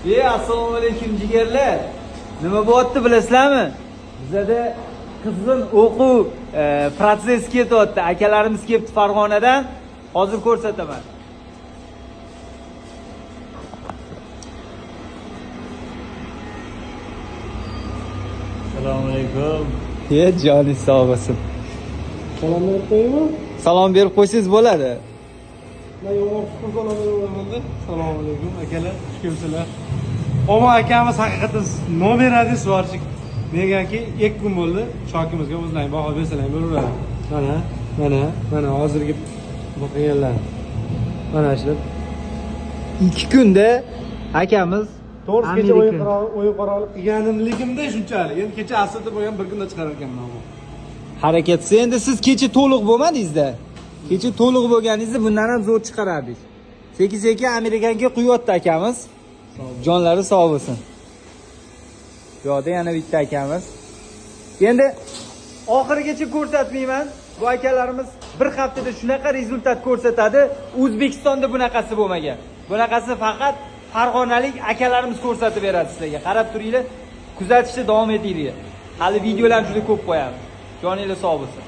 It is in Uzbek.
Assalomu alaykum jigarlar. Nima bo'lyapti bilasizlarmi? Bizda qizg'in o'quv protsessi ketyapti. Akalarimiz kelibdi Farg'onadan. Hozir ko'rsataman. Assalomu alaykum. Joningiz sog' bo'lsin. Salom berib qo'yaymi? Salom berib qo'ysangiz bo'ladi. Men yo'q, salom beraman-da. Assalomu alaykum akalar, xush kelibsizlar. Omon akamiz haqiqatan nomeradi svarchik. Negaki 2 kun bo'ldi. Shokimizga o'zlaring baho bersalar bo'laveradi. Mana hozirgi bo'lganlar. Mana shu 2 kunda akamiz to'g'ri kecha o'yin qarorlik qilganimligimda shunchalik. Endi kecha aslida bo'lgan bir kunda chiqarar ekanman bu. harakatsi. Endi siz kecha to'liq bo'lmadingiz-da. Kecha to'liq bo'lganingizda bundan ham zo'r chiqarardik. Sekin-sekin Amerikaga quyapti akamiz. Jonlari sog' bo'lsin. Bu yoqda yana bitta akamiz. Endi oxirigacha ko'rsatmayman. Bu akalarimiz bir haftada shunaqa rezultat ko'rsatadi. O'zbekistonda bunaqasi bo'lmagan. Bunaqasi faqat farg'onalik akalarimiz ko'rsatib beradi sizlarga. Qarab turinglar, kuzatishda davom etinglar. Hali videolarni juda ko'p qo'yamiz. Joninglar sog' bo'lsin.